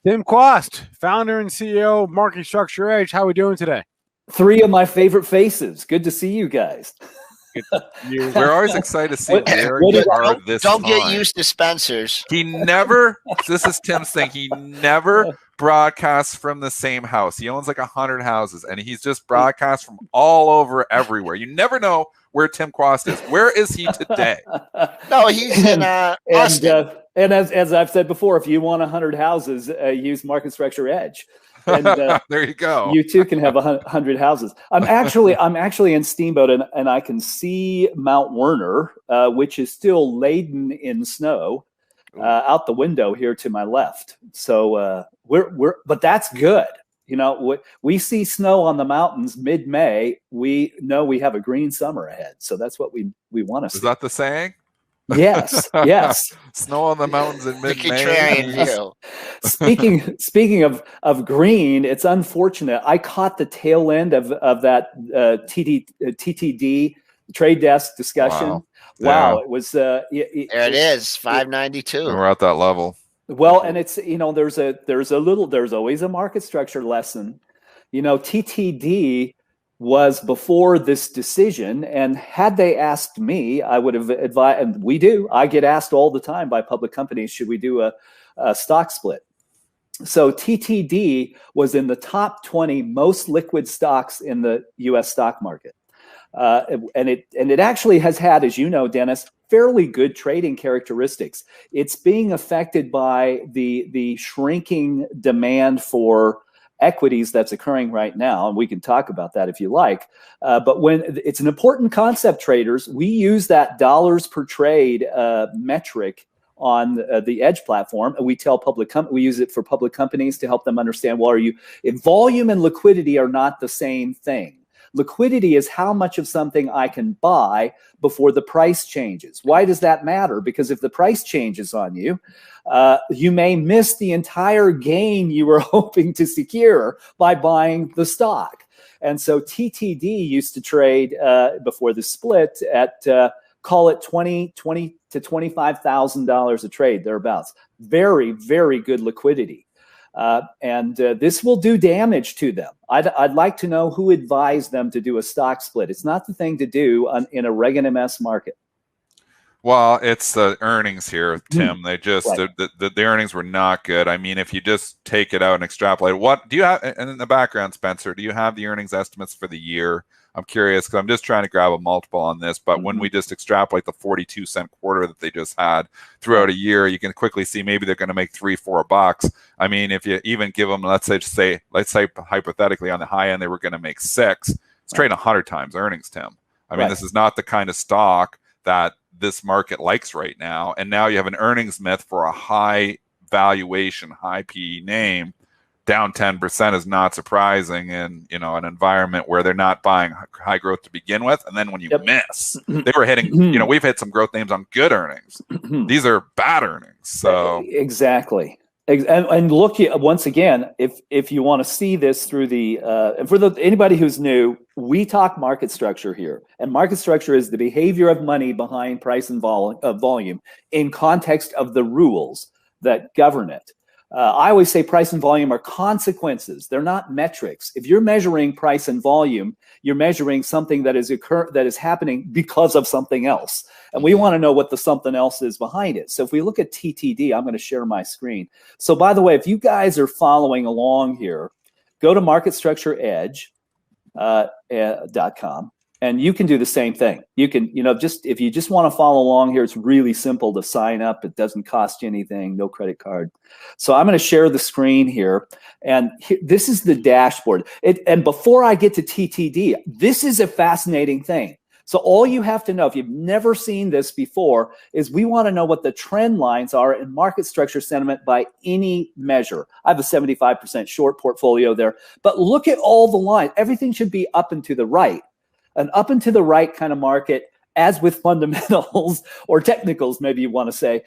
Tim Quast, founder and CEO of Market Structure Edge. How are we doing today? Three of my favorite faces. Good to see you guys. We're always excited to see where you are this time. Don't get used to Spencer's. He never, this is Tim's thing, he never broadcasts from the same house. He owns like 100 houses, and he's just broadcast from all over everywhere. You never know where Tim Quast is. Where is he today? No, he's in Austin. And as I've said before, if you want 100 houses, use Market Structure Edge. And, there you go. You too can have 100 houses. I'm actually in Steamboat, and I can see Mount Werner, which is still laden in snow, out the window here to my left. So but that's good. You know, we see snow on the mountains mid-May. We know we have a green summer ahead. So that's what we want to see. Is that the saying? Yes, yes. Snow on the mountains in mid-May. Speaking of green, it's unfortunate. I caught the tail end of that TTD trade desk discussion. Wow. It was there it is, 592. We're at that level. Well, and it's, you know, there's always a market structure lesson. You know, TTD was before this decision, and had they asked me, I would have advised, and I get asked all the time by public companies, should we do a stock split? So TTD was in the top 20 most liquid stocks in the US stock market. And it actually has had, as you know, Dennis, fairly good trading characteristics. It's being affected by the shrinking demand for equities that's occurring right now, and we can talk about that if you like. But when it's an important concept, traders, we use that dollars per trade metric on the Edge platform, and we tell we use it for public companies to help them understand. Well, if volume and liquidity are not the same thing. Liquidity is how much of something I can buy before the price changes. Why does that matter? Because if the price changes on you, you may miss the entire gain you were hoping to secure by buying the stock. And so TTD used to trade before the split at call it $20,000 to $25,000 a trade, thereabouts. Very, very good liquidity. And this will do damage to them. I'd like to know who advised them to do a stock split. It's not the thing to do in a Reg MS market. Well, it's the earnings here, Tim. They just Right. the earnings were not good. I mean, if you just take it out and extrapolate, what do you have? And in the background, Spencer, do you have the earnings estimates for the year? I'm curious because I'm just trying to grab a multiple on this. But when we just extrapolate the 42-cent quarter that they just had throughout a year, you can quickly see maybe they're going to make $3-4. I mean, if you even give them, let's say hypothetically on the high end they were going to make $6, it's trading 100 times earnings, Tim. I mean, this is not the kind of stock that this market likes right now. And now you have an earnings myth for a high valuation, high PE name. Down 10% is not surprising in, you know, an environment where they're not buying high growth to begin with. And then when you miss, they were hitting, you know, we've hit some growth names on good earnings. These are bad earnings. So exactly. And look, once again, if you want to see this through and for anybody who's new, we talk market structure here, and market structure is the behavior of money behind price and volume in context of the rules that govern it. I always say price and volume are consequences. They're not metrics. If you're measuring price and volume, you're measuring something that is happening because of something else. And we want to know what the something else is behind it. So if we look at TTD, I'm going to share my screen. So by the way, if you guys are following along here, go to marketstructureedge.com. And you can do the same thing. You can, you know, if you just want to follow along here, it's really simple to sign up. It doesn't cost you anything, no credit card. So I'm going to share the screen here. And this is the dashboard. And before I get to TTD, this is a fascinating thing. So all you have to know, if you've never seen this before, is we want to know what the trend lines are in market structure sentiment by any measure. I have a 75% short portfolio there. But look at all the lines. Everything should be up and to the right. An up and to the right kind of market, as with fundamentals or technicals, maybe you want to say,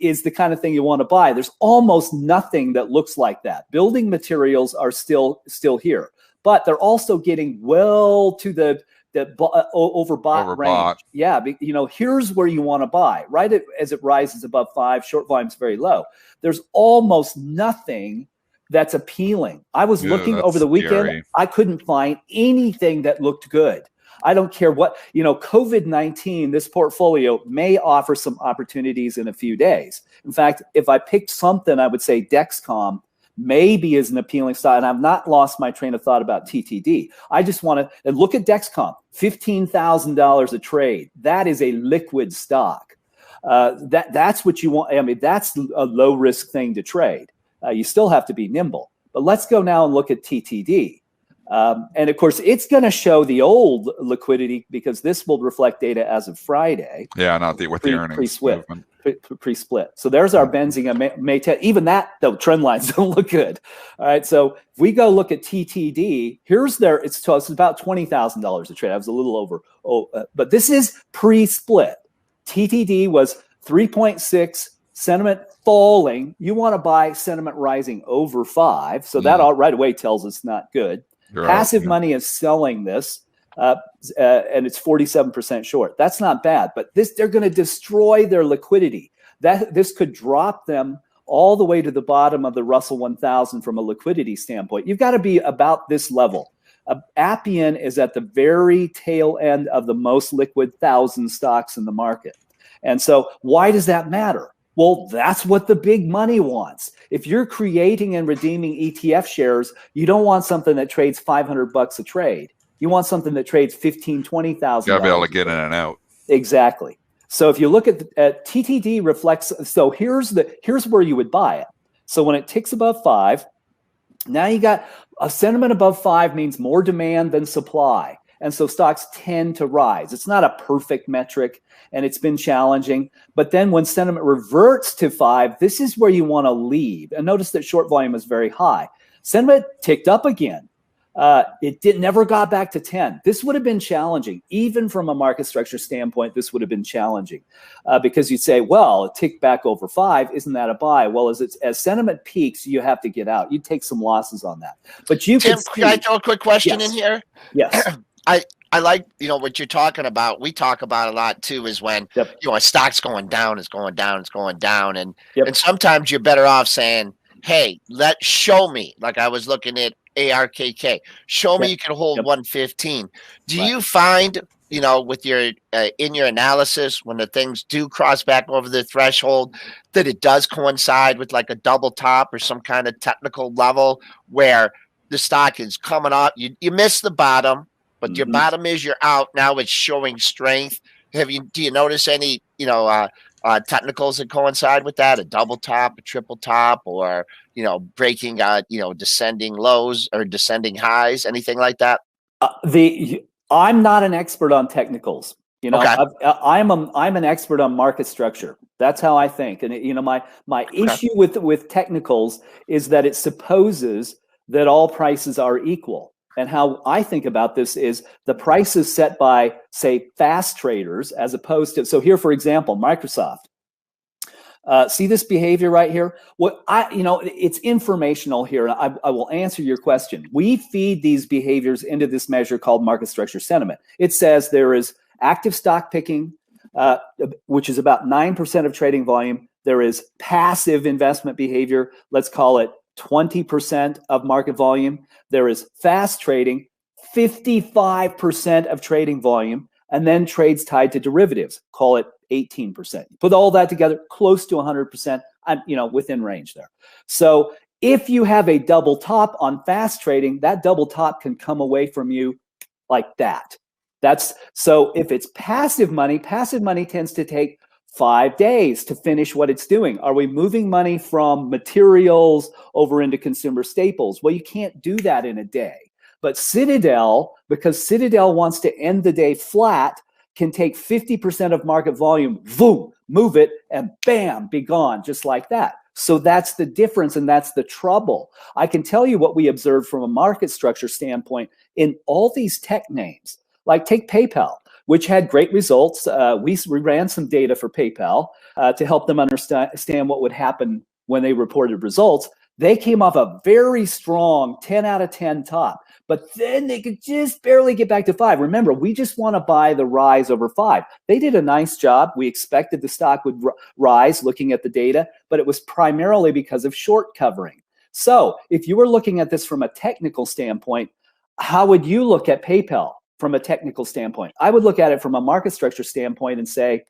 is the kind of thing you want to buy. There's almost nothing that looks like that. Building materials are still here, but they're also getting well to the that overbought range. Yeah, you know, here's where you want to buy, right as it rises above 5, short volume's very low. There's almost nothing that's appealing. I was looking over the weekend. Scary. I couldn't find anything that looked good. I don't care what, you know, COVID-19, this portfolio may offer some opportunities in a few days. In fact, if I picked something, I would say Dexcom maybe is an appealing stock. And I've not lost my train of thought about TTD. I just want to look at Dexcom, $15,000 a trade. That is a liquid stock. That's what you want. I mean, that's a low risk thing to trade. You still have to be nimble. But let's go now and look at TTD. And of course, it's going to show the old liquidity because this will reflect data as of Friday. Yeah, not with the earnings pre-split. So there's our Benzinga May 10. Even that, though, trend lines don't look good. All right, so if we go look at TTD, here's it's about $20,000 a trade. I was a little over, but this is pre-split. TTD was 3.6. Sentiment falling. You want to buy sentiment rising over 5. So that all right away tells us not good. Passive money is selling this, and it's 47% short. That's not bad, but they're going to destroy their liquidity. This could drop them all the way to the bottom of the Russell 1000 from a liquidity standpoint. You've got to be about this level. Appian is at the very tail end of the most liquid 1,000 stocks in the market. And so why does that matter? Well, that's what the big money wants. If you're creating and redeeming ETF shares, you don't want something that trades $500 a trade. You want something that trades $15,000, $20,000. You gotta be able to get in and out. Exactly. So if you look at TTD reflects, so here's where you would buy it. So when it ticks above 5, now you got a sentiment above 5 means more demand than supply. And so stocks tend to rise. It's not a perfect metric, and it's been challenging. But then when sentiment reverts to 5, this is where you want to leave. And notice that short volume is very high. Sentiment ticked up again. It never got back to 10. This would have been challenging. Even from a market structure standpoint, this would have been challenging because you'd say, well, it ticked back over 5. Isn't that a buy? Well, as sentiment peaks, you have to get out. You take some losses on that. But you Tim, can I throw a quick question in here? Yes. I like, what you're talking about. We talk about a lot too, is when, a stock's going down, it's going down, it's going down. And sometimes you're better off saying, hey, show me, like I was looking at ARKK, show me you can hold 115. Do you find, with your, in your analysis, when the things do cross back over the threshold, that it does coincide with like a double top or some kind of technical level where the stock is coming up, you miss the bottom, but your bottom is you're out. Now it's showing strength. Do you notice any, technicals that coincide with that? A double top, a triple top, or, breaking, descending lows or descending highs, anything like that? I'm not an expert on technicals. Okay. I'm an expert on market structure. That's how I think. And, my issue with technicals is that it supposes that all prices are equal. And how I think about this is the price is set by, say, fast traders as opposed to, so here, for example, Microsoft. See this behavior right here? It's informational here. And I will answer your question. We feed these behaviors into this measure called market structure sentiment. It says there is active stock picking, which is about 9% of trading volume. There is passive investment behavior. Let's call it 20% of market volume. There is fast trading, 55% of trading volume, and then trades tied to derivatives, call it 18%. Put all that together, close to 100%, within range there. So if you have a double top on fast trading, that double top can come away from you like that. So if it's passive money tends to take 5 days to finish what it's doing. Are we moving money from materials over into consumer staples? Well, you can't do that in a day. But Citadel, because Citadel wants to end the day flat, can take 50% of market volume, boom, move it, and bam, be gone, just like that. So that's the difference, and that's the trouble. I can tell you what we observed from a market structure standpoint in all these tech names. Like take PayPal, which had great results. We ran some data for PayPal to help them understand what would happen when they reported results. They came off a very strong 10 out of 10 top, but then they could just barely get back to 5. Remember, we just want to buy the rise over 5. They did a nice job. We expected the stock would rise looking at the data, but it was primarily because of short covering. So if you were looking at this from a technical standpoint, how would you look at PayPal from a technical standpoint? I would look at it from a market structure standpoint and say,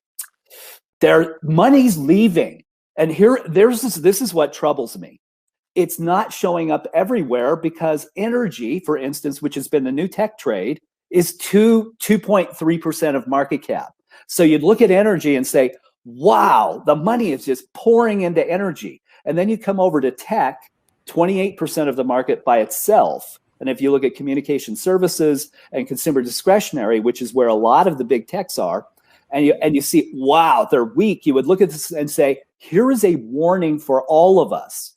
their money's leaving. And this is what troubles me. It's not showing up everywhere because energy, for instance, which has been the new tech trade, is 2.3% of market cap. So you'd look at energy and say, wow, the money is just pouring into energy. And then you come over to tech, 28% of the market by itself. And if you look at communication services and consumer discretionary, which is where a lot of the big techs are, and you see, wow, they're weak, you would look at this and say, here is a warning for all of us.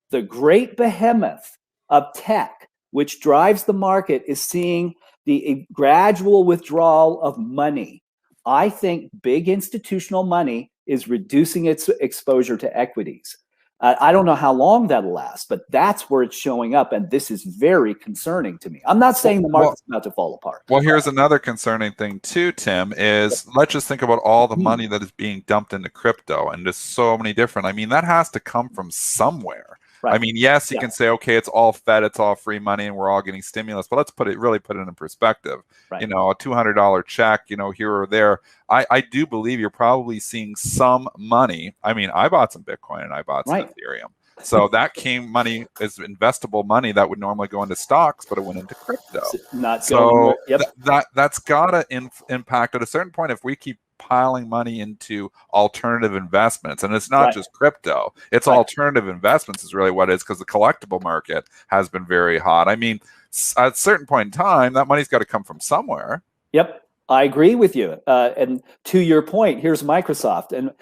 The great behemoth of tech, which drives the market, is seeing the gradual withdrawal of money. I think big institutional money is reducing its exposure to equities. I don't know how long that'll last, but that's where it's showing up, and this is very concerning to me. I'm not saying the market's about to fall apart. Well, here's another concerning thing too, Tim, is let's just think about all the money that is being dumped into crypto, and there's so many different. I mean, that has to come from somewhere. Right. I mean, yes, you can say, okay, it's all Fed, it's all free money, and we're all getting stimulus. But let's really put it in perspective. Right. You know, a $200 check, you know, here or there. I do believe you're probably seeing some money. I mean, I bought some Bitcoin and I bought some Ethereum. So that money is investable money that would normally go into stocks, but it went into crypto. That's gotta impact at a certain point. If we keep piling money into alternative investments, and it's not just crypto, it's alternative investments is really what it is, because the collectible market has been very hot. I mean, at a certain point in time, that money's got to come from somewhere. Yep. I agree with you. And to your point, here's Microsoft. And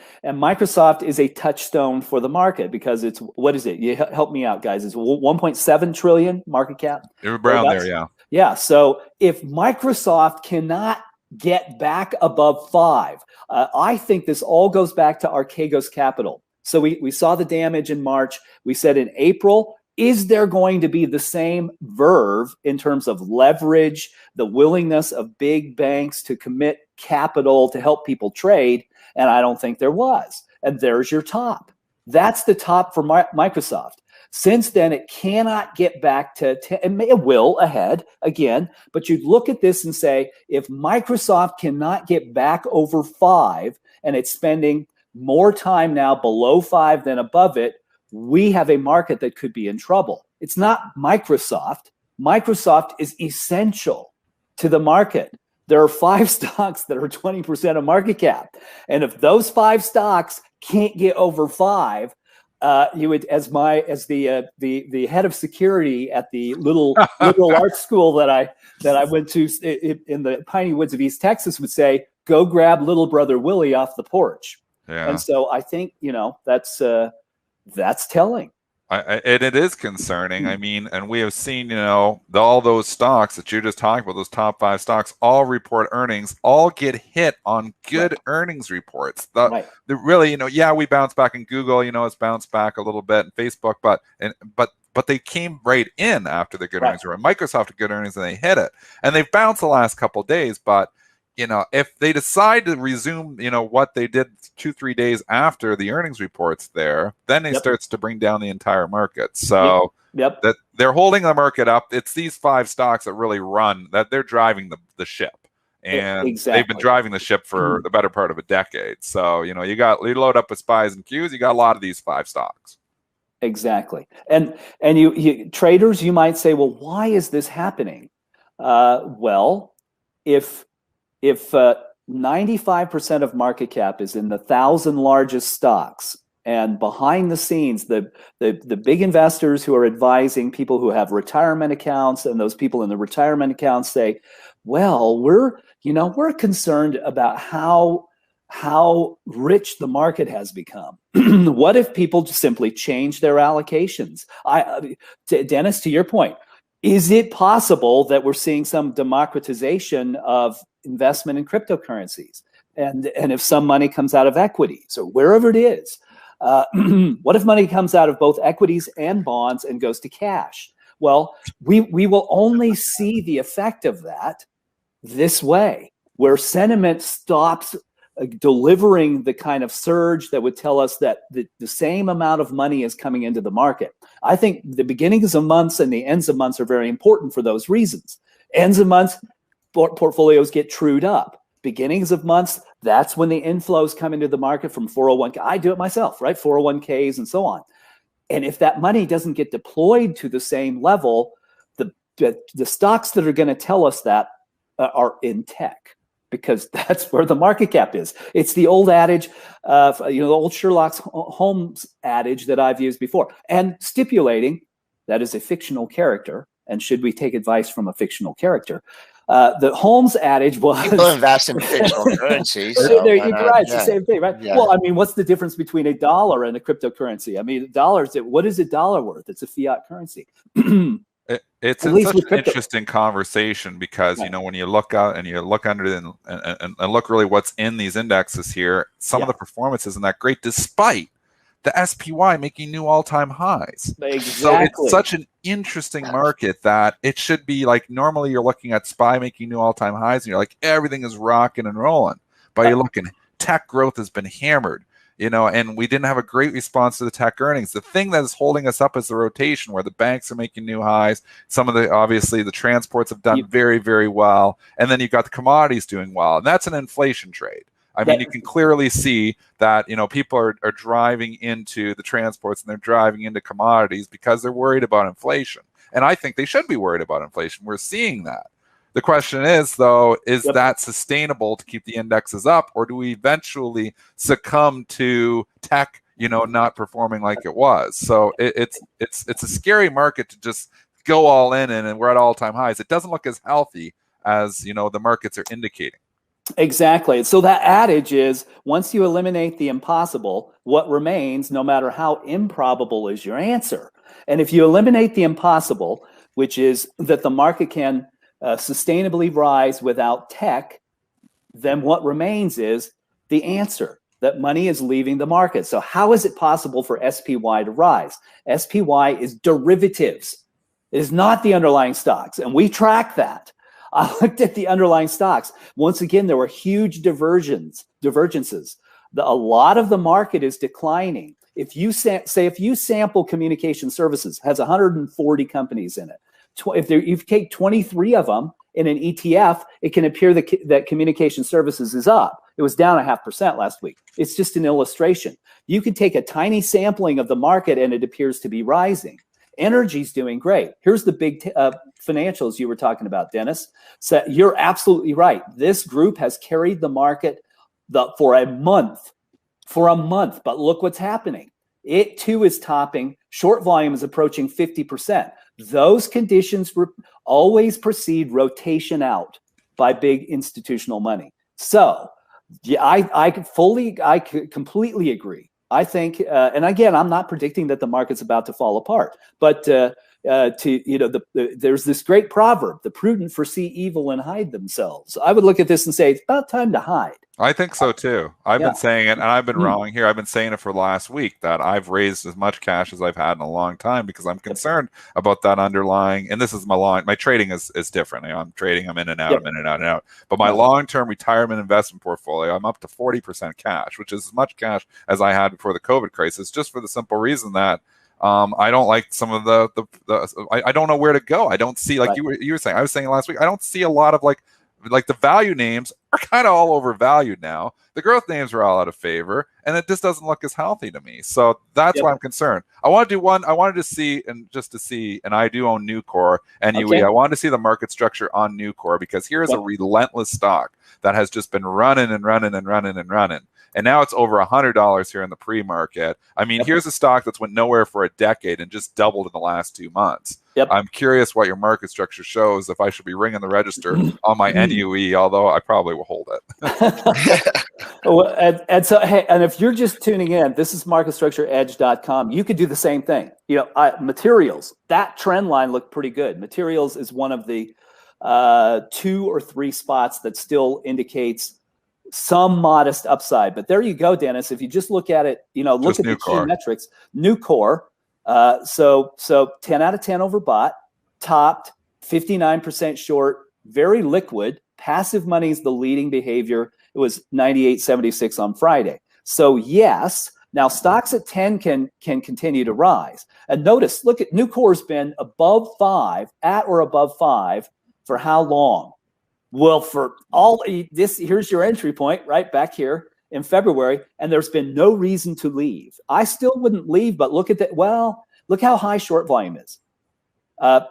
Microsoft is a touchstone for the market because it's, what is it? You help me out, guys. It's 1.7 trillion market cap. You're around there, yeah. Yeah. So if Microsoft cannot get back above 5, I think this all goes back to Archegos Capital. So we saw the damage in March. We said in April, is there going to be the same verve in terms of leverage, the willingness of big banks to commit capital to help people trade? And I don't think there was. And there's your top. That's the top for Microsoft. Since then, it cannot get back to 10. It will ahead again. But you look at this and say, if Microsoft cannot get back over 5 and it's spending more time now below 5 than above it, we have a market that could be in trouble. It's not Microsoft. Microsoft is essential to the market. There are 5 stocks that are 20% of market cap. And if those 5 stocks can't get over 5, you would, as the head of security at the little art school that I went to in the piney woods of East Texas, would say, go grab little brother Willie off the porch. Yeah. And so I think, that's telling. And it is concerning. I mean, and we have seen, all those stocks that you're just talking about, those top 5 stocks, all report earnings, all get hit on good earnings reports. Really, we bounced back in Google, it's bounced back a little bit in Facebook, but they came right in after the good earnings were. Microsoft had good earnings and they hit it. And they've bounced the last couple of days, but if they decide to resume, what they did 2-3 days after the earnings reports there, then it starts to bring down the entire market. So that they're holding the market up. It's these 5 stocks that really run, that they're driving the ship. And they've been driving the ship for the better part of a decade. So, you load up with spies and Qs, you got a lot of these 5 stocks. Exactly. And you traders, you might say, well, why is this happening? If 95% of market cap is in the 1,000 largest stocks, and behind the scenes, the big investors who are advising people who have retirement accounts, and those people in the retirement accounts say, well, we're concerned about how rich the market has become. What if people just simply change their allocations? Dennis, to your point, is it possible that we're seeing some democratization of investment in cryptocurrencies? And if some money comes out of equities or wherever it is, What if money comes out of both equities and bonds and goes to cash? Well, we will only see the effect of that this way, where sentiment stops delivering the kind of surge that would tell us that the same amount of money is coming into the market. I think the beginnings of months and the ends of months are very important for those reasons. Ends of months, portfolios get trued up. Beginnings of months, that's when the inflows come into the market from 401k. I do it myself, right? 401ks and so on. And if that money doesn't get deployed to the same level, the stocks that are going to tell us that are in tech, because that's where the market cap is. It's the old adage, the old Sherlock Holmes adage that I've used before, and stipulating that is a fictional character. And should we take advice from a fictional character? The Holmes adage was people invest in fictional currencies. So you're right. It's the same thing, right? Yeah. Well, I mean, what's the difference between a dollar and a cryptocurrency? I mean, what is a dollar worth? It's a fiat currency. It's such an interesting conversation because, when you look out and you look under and look really what's in these indexes here, some of the performance isn't that great despite the SPY making new all-time highs. Exactly. So it's such an interesting market that it should be like, normally you're looking at SPY making new all-time highs and you're like, everything is rocking and rolling. But you're looking, tech growth has been hammered. And we didn't have a great response to the tech earnings. The thing that is holding us up is the rotation, where the banks are making new highs. Some of obviously the transports have done very, very well. And then you've got the commodities doing well. And that's an inflation trade. I mean, you can clearly see that, people are driving into the transports and they're driving into commodities because they're worried about inflation. And I think they should be worried about inflation. We're seeing that. The question is, though, is that sustainable to keep the indexes up, or do we eventually succumb to tech, not performing like it was? So it's a scary market to just go all in, and we're at all-time highs. It doesn't look as healthy as, the markets are indicating. Exactly. So that adage is, once you eliminate the impossible, what remains, no matter how improbable, is your answer. And if you eliminate the impossible, which is that the market can sustainably rise without tech, then what remains is the answer, that money is leaving the market. So how is it possible for SPY to rise? SPY is derivatives. It is not the underlying stocks. And we track that. I looked at the underlying stocks. Once again, there were huge divergences. A lot of the market is declining. If you if you sample communication services, has 140 companies in it. If you take 23 of them in an ETF, it can appear that communication services is up. It was down 0.5% last week. It's just an illustration. You can take a tiny sampling of the market and it appears to be rising. Energy's doing great. Here's the big financials you were talking about, Dennis. So you're absolutely right. This group has carried the market for a month. But look what's happening. It too is topping. Short volume is approaching 50%. Those conditions always precede rotation out by big institutional money. So yeah, I completely agree. I think, and again, I'm not predicting that the market's about to fall apart, but there's this great proverb: the prudent foresee evil and hide themselves. I would look at this and say, it's about time to hide. I think so too. I've been saying it, and I've been wrong here. I've been saying it for the last week that I've raised as much cash as I've had in a long time because I'm concerned about that underlying. And this is my trading is different. I'm trading. I'm in and out. I'm in and out and out. But my long-term retirement investment portfolio, I'm up to 40% cash, which is as much cash as I had before the COVID crisis, just for the simple reason that I don't like some of I don't know where to go. I don't see, like you were saying. I was saying last week, I don't see a lot of like the value names are kind of all overvalued now. The growth names are all out of favor, and it just doesn't look as healthy to me. So that's why I'm concerned. I want to do one. I wanted to see, and I do own Nucor and UE. I wanted to see the market structure on Nucor because here's a relentless stock that has just been running and running and running and running. And now it's over $100 here in the pre-market. I mean, here's a stock that's went nowhere for a decade and just doubled in the last 2 months. I'm curious what your market structure shows, if I should be ringing the register on my NUE, although I probably will hold it. And if you're just tuning in, this is marketstructureedge.com. You could do the same thing. Materials, that trend line looked pretty good. Materials is one of the 2 or 3 spots that still indicates some modest upside. But there you go, Dennis. If you just look at it, look at the key metrics. New core. So 10 out of 10 overbought, topped, 59% short, very liquid. Passive money is the leading behavior. It was 98.76 on Friday. So yes, now stocks at 10 can continue to rise. And notice, look at Nucor's been above 5, at or above 5 for how long? Well, for all this, here's your entry point right back here in February, and there's been no reason to leave. I still wouldn't leave, but look at that. Well, look how high short volume is.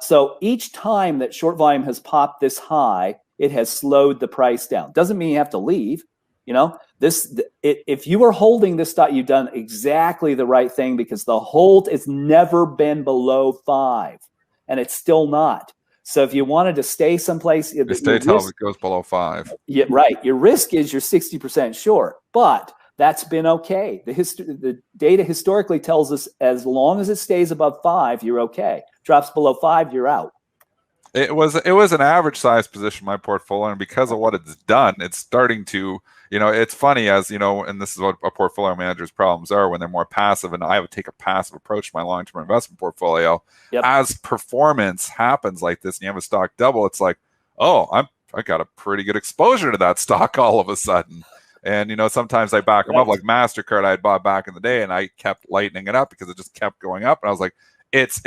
So each time that short volume has popped this high, it has slowed the price down. Doesn't mean you have to leave. If you are holding this stock, you've done exactly the right thing, because the hold it's never been below 5, and it's still not. So if you wanted to stay someplace, stay till it goes below 5. Yeah, right. Your risk is you're 60% short, but that's been okay. The data historically tells us as long as it stays above 5, you're okay. Drops below 5, you're out. It was an average size position in my portfolio, and because of what it's done, it's starting to, it's funny, as and this is what a portfolio manager's problems are when they're more passive, and I would take a passive approach to my long-term investment portfolio. Yep. As performance happens like this and you have a stock double, it's like, oh, I got a pretty good exposure to that stock all of a sudden. And sometimes I back them up, like MasterCard I had bought back in the day, and I kept lightening it up because it just kept going up, and I was like, it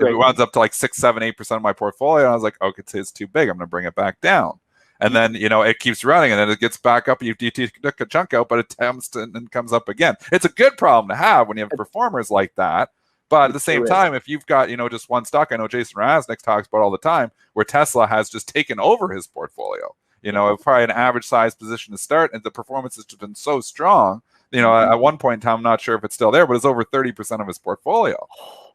runs up to like 6, 7, 8% of my portfolio. And I was like, okay, it's too big. I'm going to bring it back down. And then, it keeps running, and then it gets back up. You took a chunk out, but it tempts and comes up again. It's a good problem to have when you have performers like that. But at the same time, if you've got, just one stock, I know Jason Raznick talks about all the time, where Tesla has just taken over his portfolio. Probably an average size position to start, and the performance has just been so strong. At one point in time, I'm not sure if it's still there, but it's over 30% of his portfolio.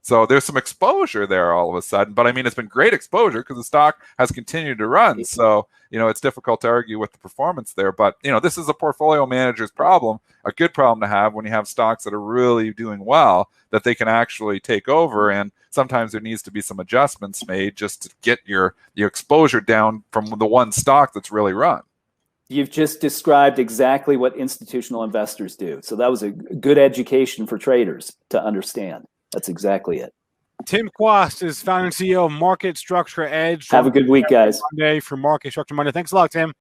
So there's some exposure there all of a sudden. But I mean, it's been great exposure because the stock has continued to run. So, it's difficult to argue with the performance there. But, this is a portfolio manager's problem, a good problem to have when you have stocks that are really doing well, that they can actually take over. And sometimes there needs to be some adjustments made just to get your exposure down from the one stock that's really run. You've just described exactly what institutional investors do. So that was a good education for traders to understand. That's exactly it. Tim Quast is founder and CEO of Market Structure Edge. Have a good week, guys. Monday for Market Structure Monday. Thanks a lot, Tim.